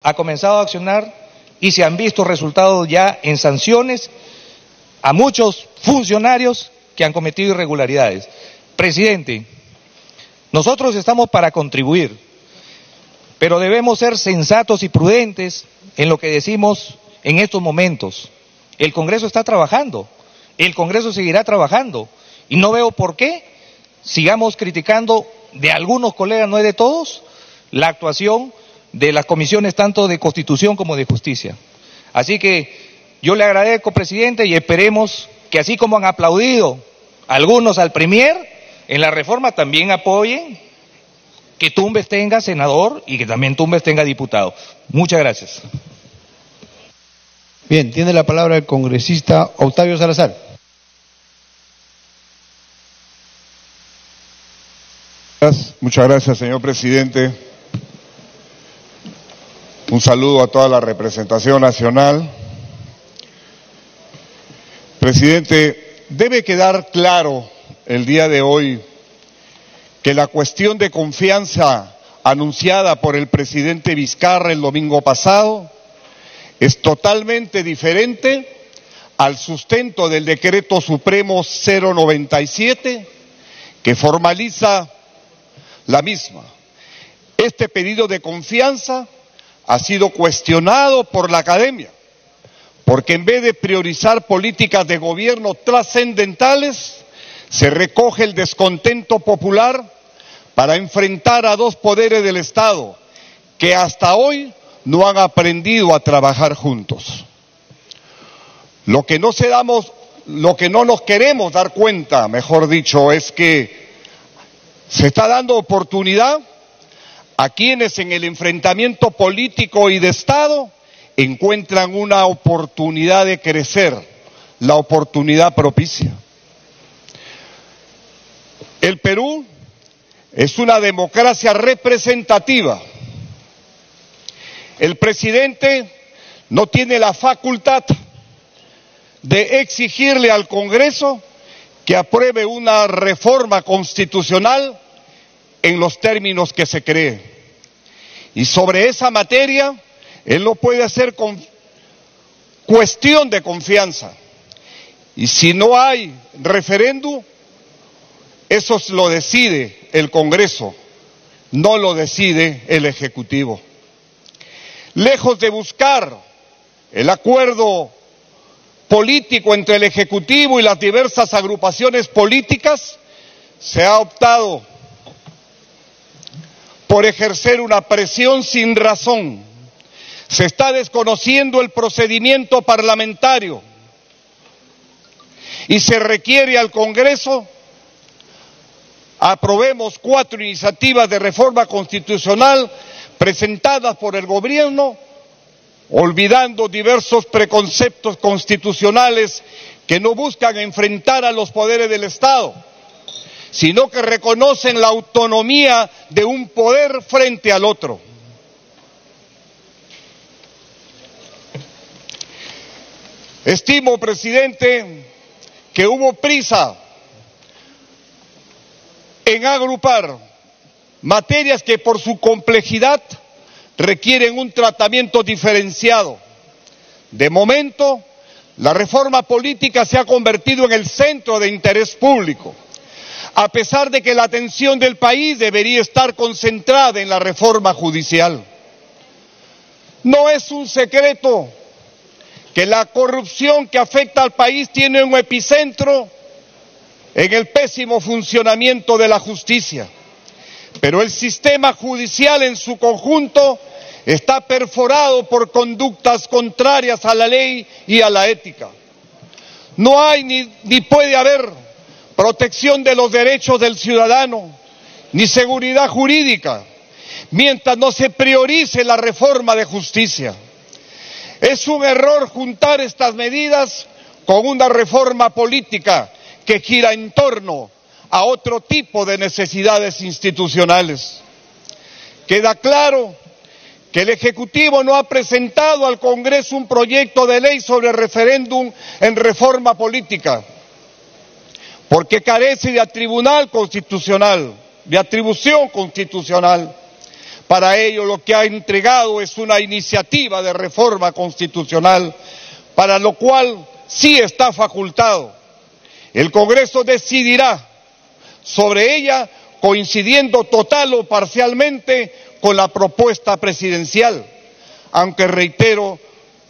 ha comenzado a accionar y se han visto resultados ya en sanciones a muchos funcionarios que han cometido irregularidades. Presidente, nosotros estamos para contribuir, pero debemos ser sensatos y prudentes en lo que decimos en estos momentos. El Congreso está trabajando, el Congreso seguirá trabajando, y no veo por qué sigamos criticando de algunos colegas, no es de todos, la actuación de las comisiones tanto de Constitución como de Justicia. Así que yo le agradezco, presidente, y esperemos que así como han aplaudido algunos al Premier, en la reforma también apoyen que Tumbes tenga senador y que también Tumbes tenga diputado. Muchas gracias. Bien, tiene la palabra el congresista Octavio Salazar. Muchas gracias, señor presidente. Un saludo a toda la representación nacional. Presidente, debe quedar claro el día de hoy que la cuestión de confianza anunciada por el presidente Vizcarra el domingo pasado es totalmente diferente al sustento del Decreto Supremo 097 que formaliza la misma. Este pedido de confianza ha sido cuestionado por la academia, porque en vez de priorizar políticas de gobierno trascendentales, se recoge el descontento popular para enfrentar a dos poderes del Estado que hasta hoy no han aprendido a trabajar juntos. Lo que no nos queremos dar cuenta, mejor dicho, es que se está dando oportunidad a quienes en el enfrentamiento político y de Estado encuentran una oportunidad de crecer, la oportunidad propicia. El Perú es una democracia representativa. El presidente no tiene la facultad de exigirle al Congreso que apruebe una reforma constitucional en los términos que se cree. Y sobre esa materia, él lo puede hacer con cuestión de confianza. Y si no hay referéndum, eso lo decide el Congreso, no lo decide el Ejecutivo. Lejos de buscar el acuerdo político entre el Ejecutivo y las diversas agrupaciones políticas, se ha optado por ejercer una presión sin razón. Se está desconociendo el procedimiento parlamentario y se requiere al Congreso aprobemos 4 iniciativas de reforma constitucional presentadas por el gobierno, olvidando diversos preconceptos constitucionales que no buscan enfrentar a los poderes del Estado, sino que reconocen la autonomía de un poder frente al otro. Estimo, presidente, que hubo prisa en agrupar materias que por su complejidad requieren un tratamiento diferenciado. De momento, la reforma política se ha convertido en el centro de interés público, a pesar de que la atención del país debería estar concentrada en la reforma judicial. No es un secreto que la corrupción que afecta al país tiene un epicentro en el pésimo funcionamiento de la justicia, pero el sistema judicial en su conjunto está perforado por conductas contrarias a la ley y a la ética. No hay ni puede haber protección de los derechos del ciudadano, ni seguridad jurídica, mientras no se priorice la reforma de justicia. Es un error juntar estas medidas con una reforma política que gira en torno a otro tipo de necesidades institucionales. Queda claro que el Ejecutivo no ha presentado al Congreso un proyecto de ley sobre referéndum en reforma política, porque carece de tribunal constitucional, de atribución constitucional, Para ello lo que ha entregado es una iniciativa de reforma constitucional, para lo cual sí está facultado. El Congreso decidirá sobre ella, coincidiendo total o parcialmente con la propuesta presidencial, aunque reitero,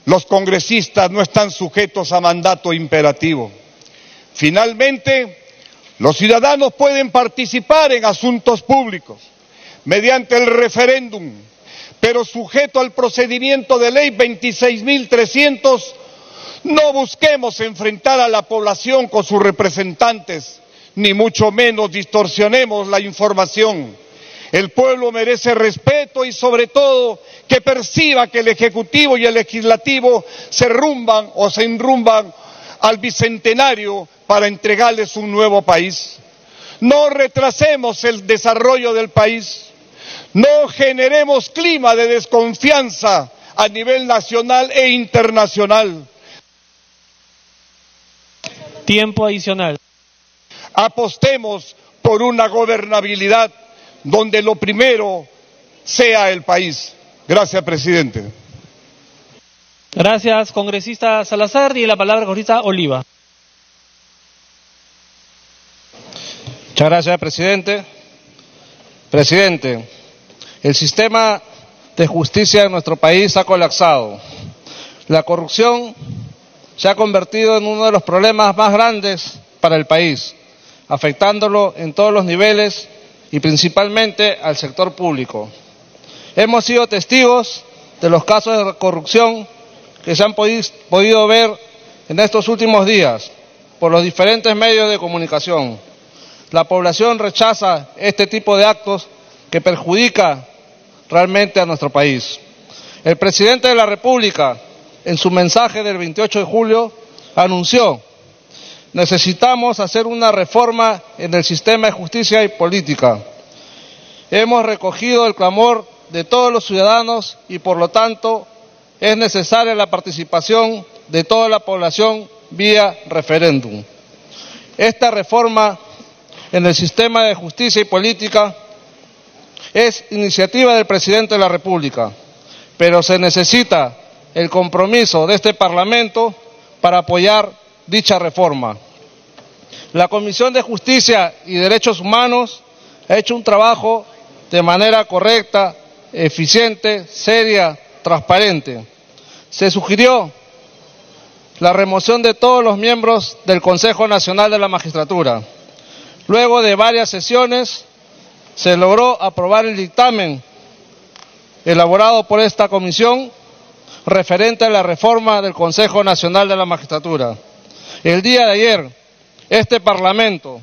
los congresistas no están sujetos a mandato imperativo. Finalmente, los ciudadanos pueden participar en asuntos públicos mediante el referéndum, pero sujeto al procedimiento de ley 26.300, no busquemos enfrentar a la población con sus representantes, ni mucho menos distorsionemos la información. El pueblo merece respeto y sobre todo que perciba que el Ejecutivo y el Legislativo se enrumban al bicentenario para entregarles un nuevo país. No retrasemos el desarrollo del país, no generemos clima de desconfianza a nivel nacional e internacional. Tiempo adicional. Apostemos por una gobernabilidad donde lo primero sea el país. Gracias, presidente. Gracias, congresista Salazar. Y la palabra, congresista Oliva. Muchas gracias, presidente. Presidente, el sistema de justicia en nuestro país ha colapsado. La corrupción se ha convertido en uno de los problemas más grandes para el país, afectándolo en todos los niveles y principalmente al sector público. Hemos sido testigos de los casos de corrupción que se han podido ver en estos últimos días por los diferentes medios de comunicación. La población rechaza este tipo de actos que perjudica realmente a nuestro país. El presidente de la República, en su mensaje del 28 de julio, anunció: necesitamos hacer una reforma en el sistema de justicia y política. Hemos recogido el clamor de todos los ciudadanos y por lo tanto es necesaria la participación de toda la población vía referéndum. Esta reforma en el sistema de justicia y política es iniciativa del presidente de la República, pero se necesita el compromiso de este Parlamento para apoyar dicha reforma. La Comisión de Justicia y Derechos Humanos ha hecho un trabajo de manera correcta, eficiente, seria, transparente. Se sugirió la remoción de todos los miembros del Consejo Nacional de la Magistratura. Luego de varias sesiones se logró aprobar el dictamen elaborado por esta comisión referente a la reforma del Consejo Nacional de la Magistratura. El día de ayer, este Parlamento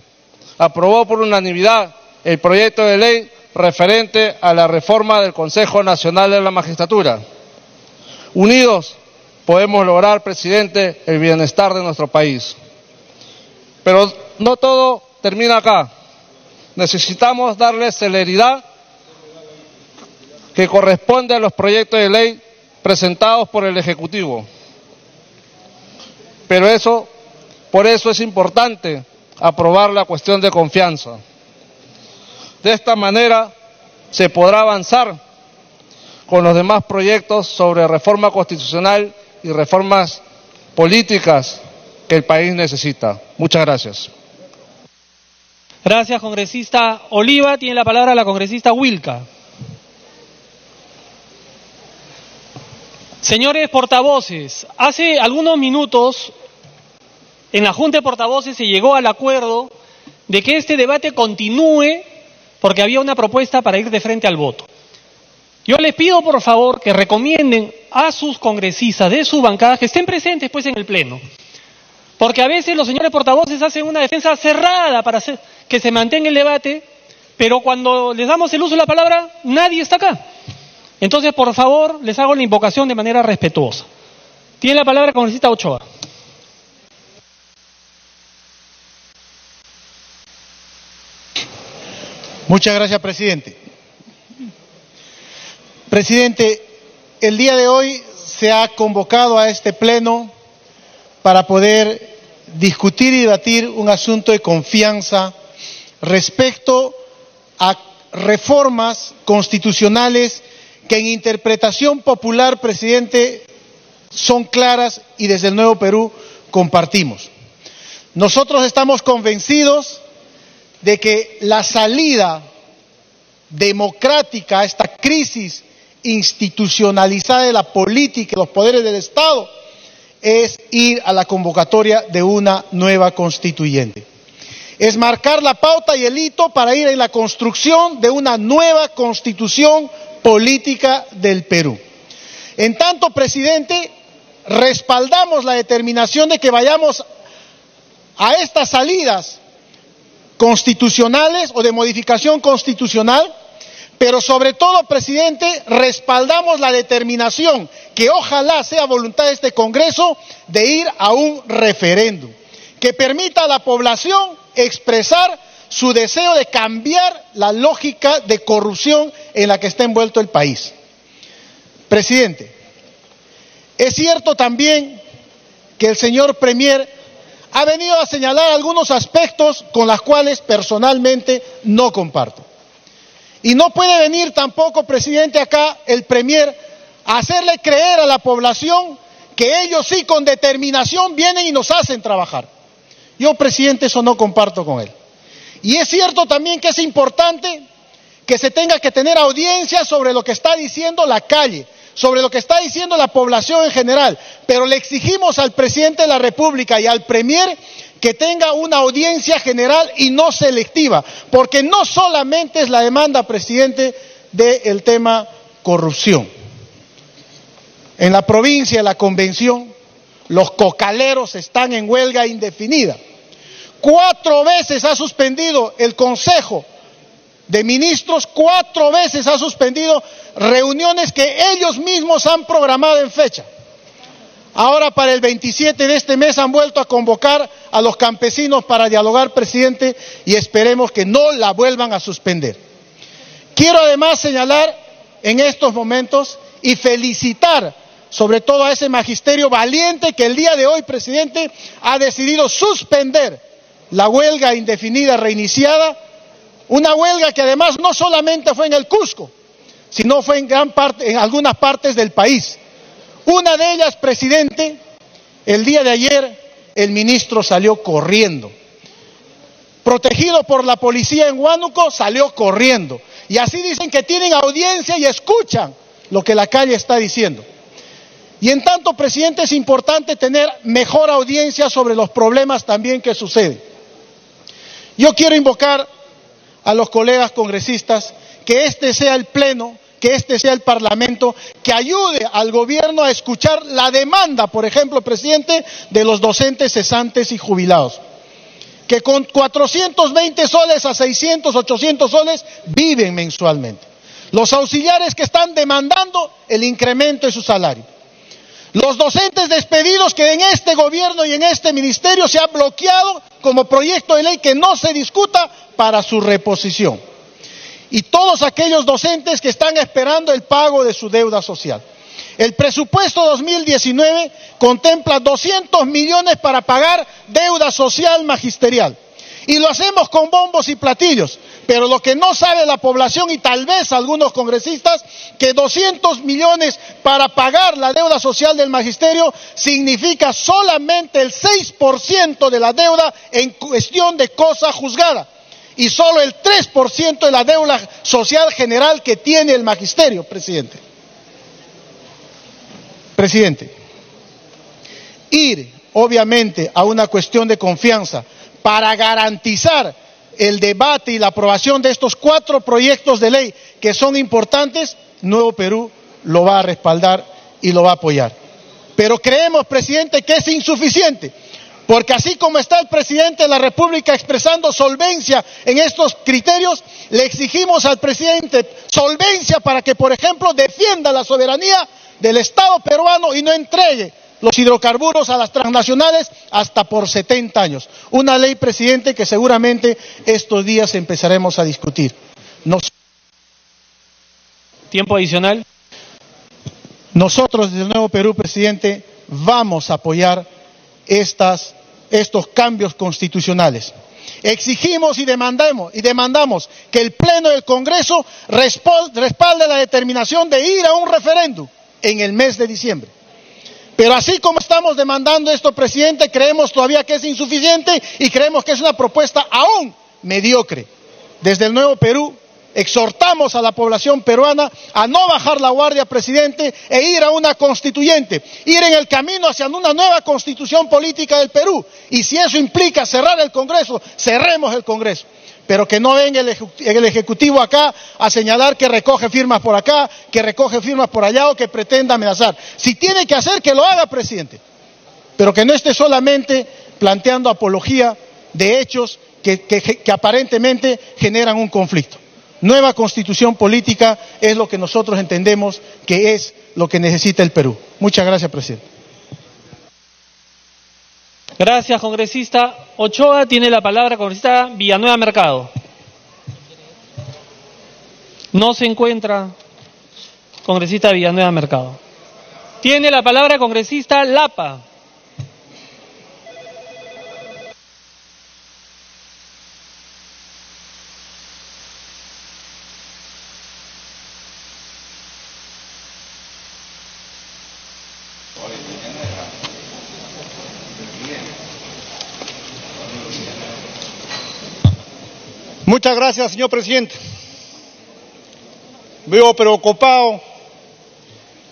aprobó por unanimidad el proyecto de ley referente a la reforma del Consejo Nacional de la Magistratura. Unidos podemos lograr, presidente, el bienestar de nuestro país. Pero no todo termina acá. Necesitamos darle celeridad que corresponde a los proyectos de ley presentados por el Ejecutivo. Pero por eso es importante aprobar la cuestión de confianza. De esta manera se podrá avanzar con los demás proyectos sobre reforma constitucional y reformas políticas que el país necesita. Muchas gracias. Gracias, congresista Oliva. Tiene la palabra la congresista Wilca. Señores portavoces, hace algunos minutos en la Junta de Portavoces se llegó al acuerdo de que este debate continúe porque había una propuesta para ir de frente al voto. Yo les pido, por favor, que recomienden a sus congresistas de su bancada que estén presentes pues en el Pleno. Porque a veces los señores portavoces hacen una defensa cerrada para que se mantenga el debate, pero cuando les damos el uso de la palabra, nadie está acá. Entonces, por favor, les hago la invocación de manera respetuosa. Tiene la palabra el congresista Ochoa. Muchas gracias, presidente. Presidente, el día de hoy se ha convocado a este pleno para poder discutir y debatir un asunto de confianza respecto a reformas constitucionales que en interpretación popular, presidente, son claras y desde el Nuevo Perú compartimos. Nosotros estamos convencidos de que la salida democrática a esta crisis institucionalizada de la política y los poderes del Estado es ir a la convocatoria de una nueva constituyente. Es marcar la pauta y el hito para ir en la construcción de una nueva constitución política del Perú. En tanto, presidente, respaldamos la determinación de que vayamos a estas salidas constitucionales o de modificación constitucional, pero sobre todo, presidente, respaldamos la determinación, que ojalá sea voluntad de este Congreso, de ir a un referéndum, que permita a la población expresar su deseo de cambiar la lógica de corrupción en la que está envuelto el país. Presidente, es cierto también que el señor Premier ha venido a señalar algunos aspectos con los cuales personalmente no comparto. Y no puede venir tampoco, presidente, acá el Premier a hacerle creer a la población que ellos sí con determinación vienen y nos hacen trabajar. Yo, presidente, eso no comparto con él. Y es cierto también que es importante que se tenga que tener audiencia sobre lo que está diciendo la calle, sobre lo que está diciendo la población en general, pero le exigimos al presidente de la República y al Premier que tenga una audiencia general y no selectiva, porque no solamente es la demanda, presidente, del tema corrupción. En la provincia de la Convención, los cocaleros están en huelga indefinida. 4 veces ha suspendido el Consejo de Ministros, 4 veces ha suspendido reuniones que ellos mismos han programado en fecha. Ahora para el 27 de este mes han vuelto a convocar a los campesinos para dialogar, presidente, y esperemos que no la vuelvan a suspender. Quiero además señalar en estos momentos y felicitar sobre todo a ese magisterio valiente que el día de hoy, presidente, ha decidido suspender la huelga indefinida reiniciada, una huelga que además no solamente fue en el Cusco, sino fue en algunas partes del país. Una de ellas, presidente, el día de ayer el ministro salió corriendo. Protegido por la policía en Huánuco, salió corriendo. Y así dicen que tienen audiencia y escuchan lo que la calle está diciendo. Y en tanto, presidente, es importante tener mejor audiencia sobre los problemas también que suceden. Yo quiero invocar a los colegas congresistas que este sea el Pleno, que este sea el Parlamento, que ayude al gobierno a escuchar la demanda, por ejemplo, presidente, de los docentes cesantes y jubilados, que con 420 soles a 600, 800 soles viven mensualmente. Los auxiliares que están demandando el incremento de su salario. Los docentes despedidos que en este gobierno y en este ministerio se ha bloqueado como proyecto de ley que no se discuta para su reposición. Y todos aquellos docentes que están esperando el pago de su deuda social. El presupuesto 2019 contempla 200 millones para pagar deuda social magisterial. Y lo hacemos con bombos y platillos. Pero lo que no sabe la población y tal vez algunos congresistas, que 200 millones para pagar la deuda social del magisterio significa solamente el 6% de la deuda en cuestión de cosa juzgada. Y solo el 3% de la deuda social general que tiene el magisterio, presidente. Presidente, ir obviamente a una cuestión de confianza para garantizar el debate y la aprobación de estos 4 proyectos de ley que son importantes, Nuevo Perú lo va a respaldar y lo va a apoyar. Pero creemos, presidente, que es insuficiente. Porque así como está el presidente de la República expresando solvencia en estos criterios, le exigimos al presidente solvencia para que, por ejemplo, defienda la soberanía del Estado peruano y no entregue los hidrocarburos a las transnacionales hasta por 70 años. Una ley, presidente, que seguramente estos días empezaremos a discutir. Tiempo adicional. Nosotros desde el Nuevo Perú, presidente, vamos a apoyar estos cambios constitucionales. exigimos y demandamos que el Pleno del Congreso respalde la determinación de ir a un referéndum en el mes de diciembre. Pero así como estamos demandando esto, presidente, creemos todavía que es insuficiente y creemos que es una propuesta aún mediocre. Desde el Nuevo Perú exhortamos a la población peruana a no bajar la guardia, presidente, e ir a una constituyente, ir en el camino hacia una nueva constitución política del Perú. Y si eso implica cerrar el Congreso, cerremos el Congreso. Pero que no venga el Ejecutivo acá a señalar que recoge firmas por acá, que recoge firmas por allá o que pretenda amenazar. Si tiene que hacer, que lo haga, presidente. Pero que no esté solamente planteando apología de hechos que aparentemente generan un conflicto. Nueva constitución política es lo que nosotros entendemos que es lo que necesita el Perú. Muchas gracias, presidente. Gracias, congresista Ochoa. Tiene la palabra congresista Villanueva Mercado. No se encuentra congresista Villanueva Mercado. Tiene la palabra congresista Lapa. Muchas gracias, señor presidente. Veo preocupado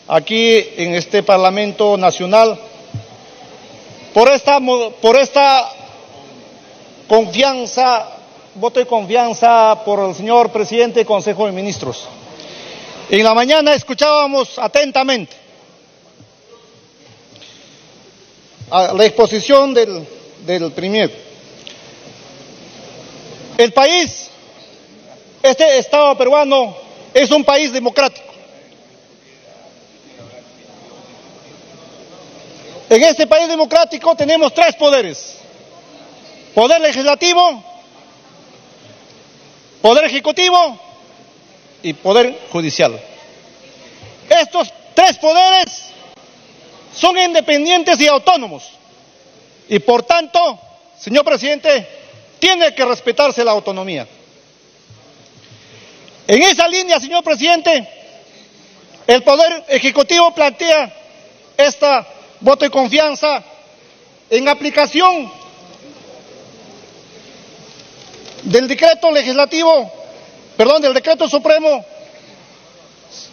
aquí en este Parlamento Nacional por esta confianza, voto de confianza por el señor presidente del Consejo de Ministros. En la mañana escuchábamos atentamente la exposición del premier. El país, este Estado peruano, es un país democrático. En este país democrático tenemos tres poderes: poder legislativo, poder ejecutivo y poder judicial. Estos tres poderes son independientes y autónomos y por tanto, señor presidente, tiene que respetarse la autonomía. En esa línea, señor presidente, el Poder Ejecutivo plantea esta voto de confianza en aplicación del decreto del decreto supremo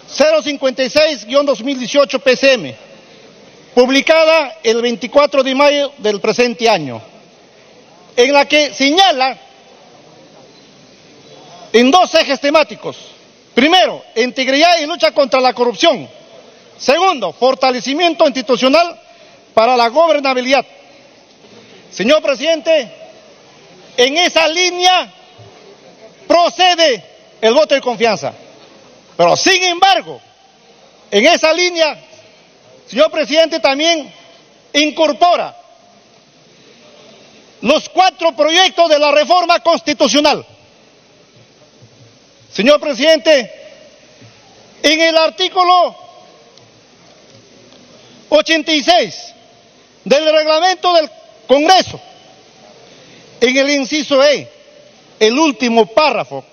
056-2018 PCM, publicada el 24 de mayo del presente año, en la que señala en dos ejes temáticos. Primero, integridad y lucha contra la corrupción. Segundo, fortalecimiento institucional para la gobernabilidad. Señor presidente, en esa línea procede el voto de confianza. Pero sin embargo, en esa línea, señor presidente, también incorpora los 4 proyectos de la reforma constitucional. Señor presidente, en el artículo 86 del reglamento del Congreso, en el inciso E, el último párrafo,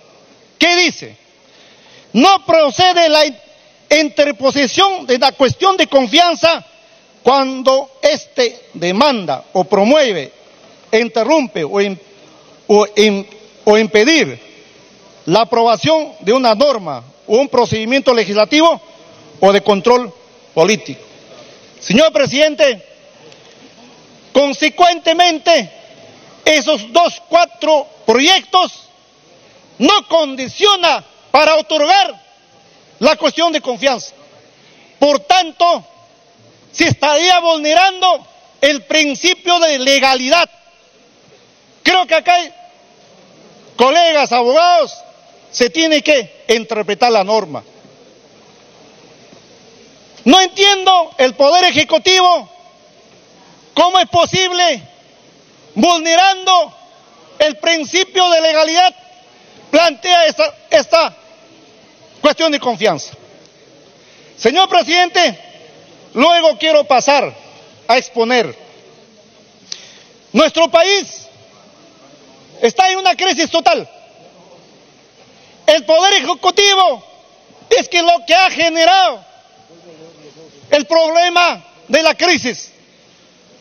¿qué dice? No procede la interposición de la cuestión de confianza cuando éste demanda o promueve, interrumpe o impedir la aprobación de una norma o un procedimiento legislativo o de control político. Señor presidente, consecuentemente, esos 4 proyectos no condiciona para otorgar la cuestión de confianza. Por tanto, se estaría vulnerando el principio de legalidad. Creo que acá hay colegas abogados, se tiene que interpretar la norma. No entiendo el Poder Ejecutivo, cómo es posible, vulnerando el principio de legalidad, plantea esta cuestión de confianza. Señor presidente, luego quiero pasar a exponer. Nuestro país está en una crisis total. El Poder Ejecutivo es que lo que ha generado el problema de la crisis,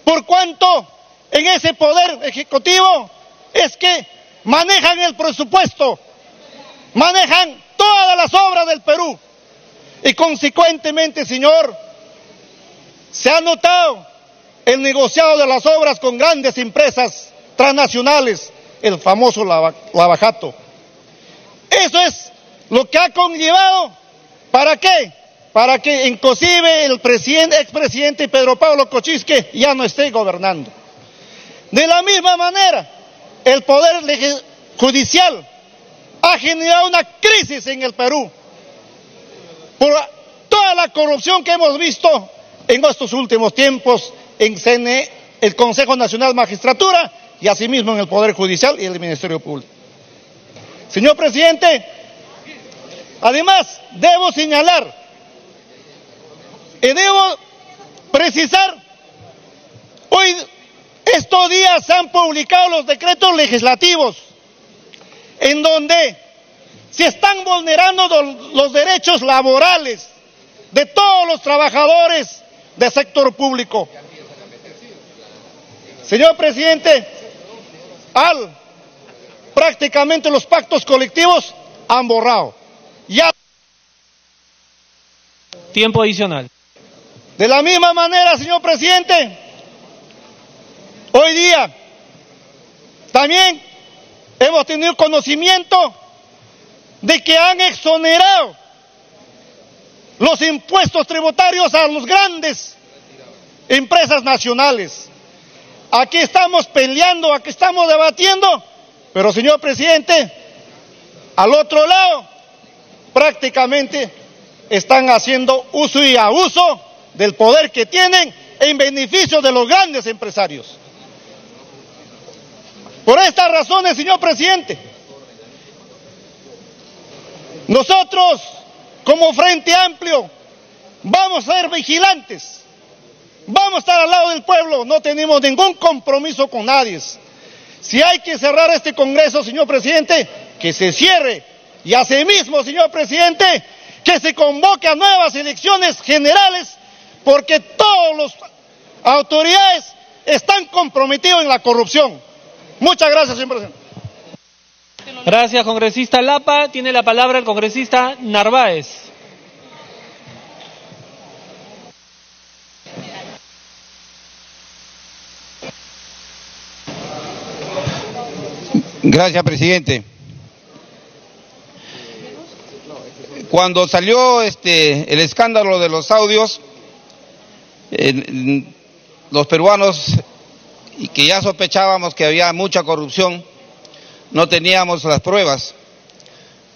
por cuanto en ese Poder Ejecutivo es que manejan el presupuesto, manejan todas las obras del Perú y consecuentemente, señor, se ha notado el negociado de las obras con grandes empresas transnacionales, el famoso lavajato. Eso es lo que ha conllevado, ¿para qué? Para que inclusive el expresidente Pedro Pablo Kuczynski ya no esté gobernando. De la misma manera, el Poder Judicial ha generado una crisis en el Perú por toda la corrupción que hemos visto en estos últimos tiempos en CNE, el Consejo Nacional de Magistratura y asimismo en el Poder Judicial y el Ministerio Público. Señor presidente, además debo señalar y debo precisar, hoy estos días se han publicado los decretos legislativos en donde se están vulnerando los derechos laborales de todos los trabajadores del sector público. Señor presidente, prácticamente los pactos colectivos han borrado. Ya. Tiempo adicional. De la misma manera, señor presidente, hoy día también hemos tenido conocimiento de que han exonerado los impuestos tributarios a las grandes empresas nacionales. Aquí estamos peleando, aquí estamos debatiendo, pero señor presidente, al otro lado prácticamente están haciendo uso y abuso del poder que tienen en beneficio de los grandes empresarios. Por estas razones, señor presidente, nosotros como Frente Amplio vamos a ser vigilantes, vamos a estar al lado del pueblo, no tenemos ningún compromiso con nadie. Si hay que cerrar este Congreso, señor presidente, que se cierre, y asimismo, señor presidente, que se convoque a nuevas elecciones generales, porque todas las autoridades están comprometidos en la corrupción. Muchas gracias, señor presidente. Gracias, congresista Lapa. Tiene la palabra el congresista Narváez. Gracias, presidente. Cuando salió el escándalo de los audios, los peruanos, y que ya sospechábamos que había mucha corrupción, no teníamos las pruebas,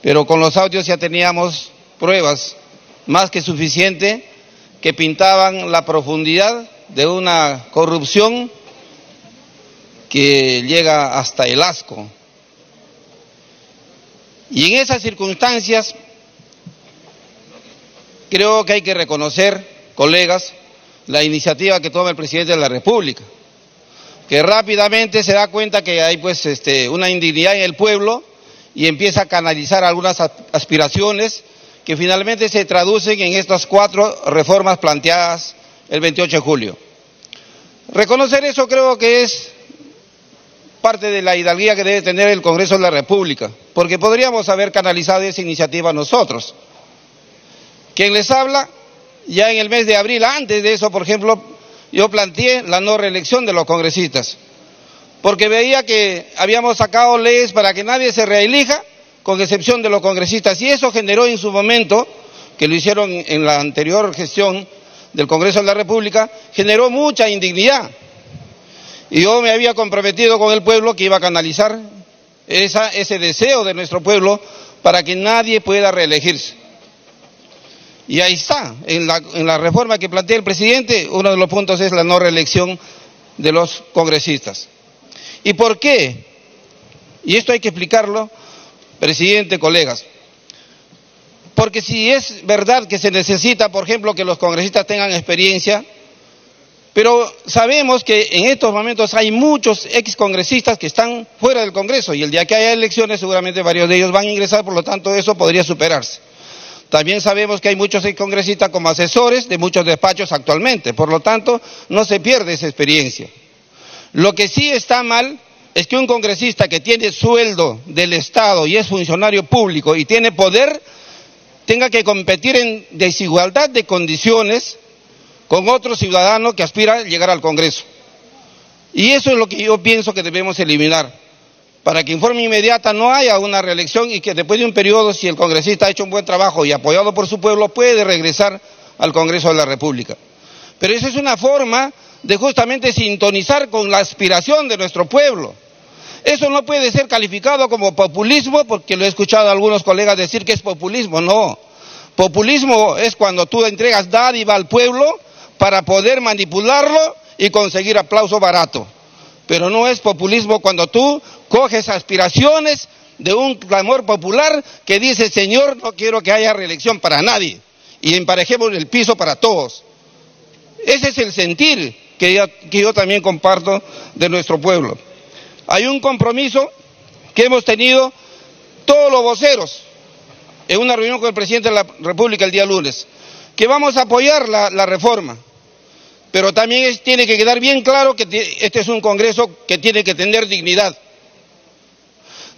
pero con los audios ya teníamos pruebas más que suficiente que pintaban la profundidad de una corrupción que llega hasta el asco. Y en esas circunstancias creo que hay que reconocer, colegas, la iniciativa que toma el presidente de la República, que rápidamente se da cuenta que hay pues una indignidad en el pueblo y empieza a canalizar algunas aspiraciones que finalmente se traducen en estas 4 reformas planteadas el 28 de julio. Reconocer eso creo que es parte de la hidalguía que debe tener el Congreso de la República, porque podríamos haber canalizado esa iniciativa nosotros. Quien les habla, ya en el mes de abril, antes de eso, por ejemplo, yo planteé la no reelección de los congresistas, porque veía que habíamos sacado leyes para que nadie se reelija, con excepción de los congresistas, y eso generó en su momento, que lo hicieron en la anterior gestión del Congreso de la República, generó mucha indignidad. Y yo me había comprometido con el pueblo que iba a canalizar ese deseo de nuestro pueblo para que nadie pueda reelegirse. Y ahí está, en la reforma que plantea el presidente, uno de los puntos es la no reelección de los congresistas. ¿Y por qué? Y esto hay que explicarlo, presidente, colegas. Porque si es verdad que se necesita, por ejemplo, que los congresistas tengan experiencia, Pero sabemos que en estos momentos hay muchos excongresistas que están fuera del Congreso y el día que haya elecciones seguramente varios de ellos van a ingresar, por lo tanto eso podría superarse. También sabemos que hay muchos excongresistas como asesores de muchos despachos actualmente, por lo tanto no se pierde esa experiencia. Lo que sí está mal es que un congresista que tiene sueldo del Estado y es funcionario público y tiene poder, tenga que competir en desigualdad de condiciones con otro ciudadano que aspira a llegar al Congreso. Y eso es lo que yo pienso que debemos eliminar, para que en forma inmediata no haya una reelección y que después de un periodo, si el congresista ha hecho un buen trabajo y apoyado por su pueblo, puede regresar al Congreso de la República. Pero esa es una forma de justamente sintonizar con la aspiración de nuestro pueblo. Eso no puede ser calificado como populismo, porque lo he escuchado a algunos colegas decir que es populismo. No, populismo es cuando tú entregas dádiva al pueblo para poder manipularlo y conseguir aplauso barato. Pero no es populismo cuando tú coges aspiraciones de un clamor popular que dice: Señor, no quiero que haya reelección para nadie, y emparejemos el piso para todos. Ese es el sentir que yo también comparto de nuestro pueblo. Hay un compromiso que hemos tenido todos los voceros en una reunión con el presidente de la República el día lunes, que vamos a apoyar la reforma. Pero también tiene que quedar bien claro que este es un Congreso que tiene que tener dignidad.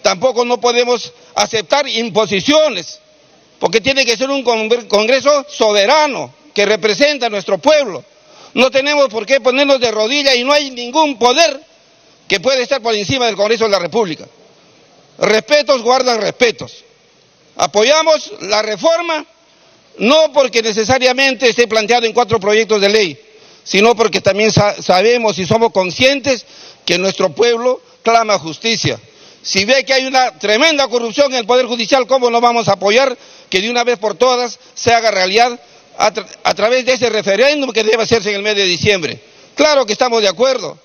Tampoco no podemos aceptar imposiciones, porque tiene que ser un Congreso soberano que representa a nuestro pueblo. No tenemos por qué ponernos de rodillas y no hay ningún poder que pueda estar por encima del Congreso de la República. Respetos guardan respetos. Apoyamos la reforma no porque necesariamente esté planteado en 4 proyectos de ley, sino porque también sabemos y somos conscientes que nuestro pueblo clama justicia. Si ve que hay una tremenda corrupción en el Poder Judicial, ¿cómo no vamos a apoyar que de una vez por todas se haga realidad a través de ese referéndum que debe hacerse en el mes de diciembre? Claro que estamos de acuerdo,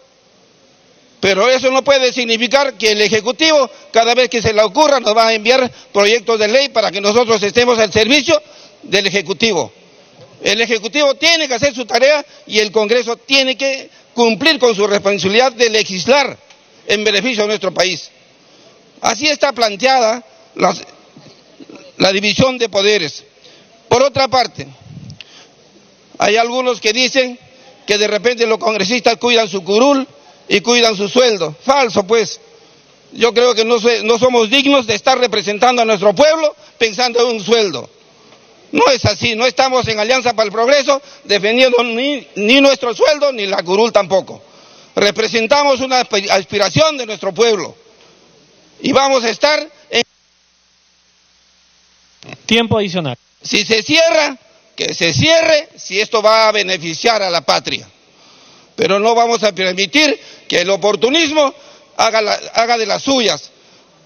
pero eso no puede significar que el Ejecutivo, cada vez que se le ocurra, nos va a enviar proyectos de ley para que nosotros estemos al servicio del Ejecutivo. El Ejecutivo tiene que hacer su tarea y el Congreso tiene que cumplir con su responsabilidad de legislar en beneficio de nuestro país. Así está planteada la división de poderes. Por otra parte, hay algunos que dicen que de repente los congresistas cuidan su curul y cuidan su sueldo. Falso, pues. Yo creo que no somos dignos de estar representando a nuestro pueblo pensando en un sueldo. No es así, no estamos en Alianza para el Progreso defendiendo ni nuestro sueldo ni la curul tampoco. Representamos una aspiración de nuestro pueblo y vamos a estar en... Tiempo adicional. Si se cierra, que se cierre si esto va a beneficiar a la patria. Pero no vamos a permitir que el oportunismo haga de las suyas.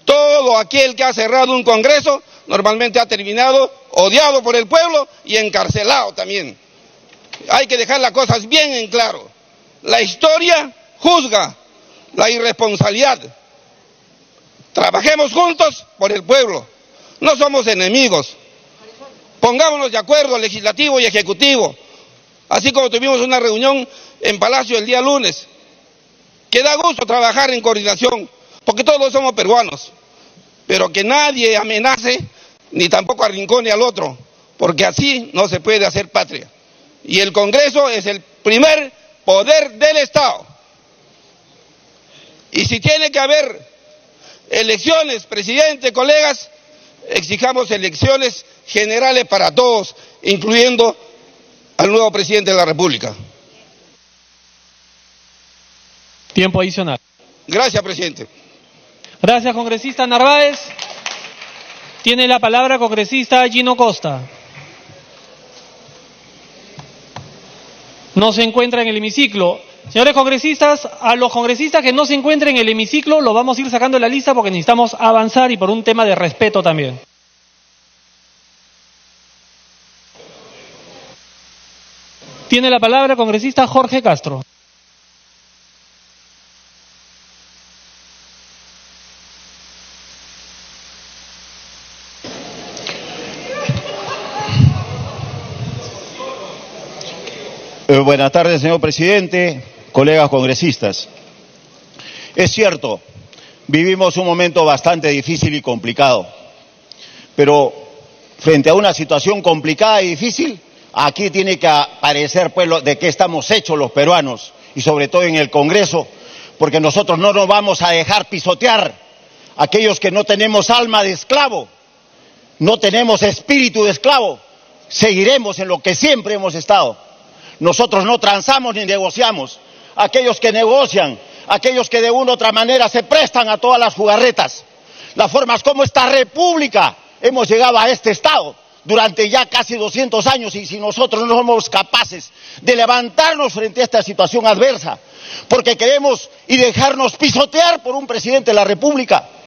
Todo aquel que ha cerrado un Congreso normalmente ha terminado odiado por el pueblo y encarcelado también. Hay que dejar las cosas bien en claro. La historia juzga la irresponsabilidad. Trabajemos juntos por el pueblo. No somos enemigos. Pongámonos de acuerdo, legislativo y ejecutivo. Así como tuvimos una reunión en Palacio el día lunes, que da gusto trabajar en coordinación, porque todos somos peruanos, pero que nadie amenace ni tampoco arrincone al otro, porque así no se puede hacer patria. Y el Congreso es el primer poder del Estado. Y si tiene que haber elecciones, presidente, colegas, exijamos elecciones generales para todos, incluyendo al nuevo presidente de la República. Tiempo adicional. Gracias, presidente. Gracias, congresista Narváez. Tiene la palabra congresista Gino Costa. No se encuentra en el hemiciclo. Señores congresistas, a los congresistas que no se encuentren en el hemiciclo los vamos a ir sacando de la lista porque necesitamos avanzar y por un tema de respeto también. Tiene la palabra congresista Jorge Castro. Buenas tardes, señor presidente, colegas congresistas. Es cierto, vivimos un momento bastante difícil y complicado, pero frente a una situación complicada y difícil, aquí tiene que aparecer pues de qué estamos hechos los peruanos, y sobre todo en el Congreso, porque nosotros no nos vamos a dejar pisotear. Aquellos que no tenemos alma de esclavo, no tenemos espíritu de esclavo, seguiremos en lo que siempre hemos estado. Nosotros no transamos ni negociamos. Aquellos que negocian, aquellos que de una u otra manera se prestan a todas las jugarretas, las formas como esta república hemos llegado a este estado durante ya casi 200 años, y si nosotros no somos capaces de levantarnos frente a esta situación adversa, porque queremos y dejarnos pisotear por un presidente de la República,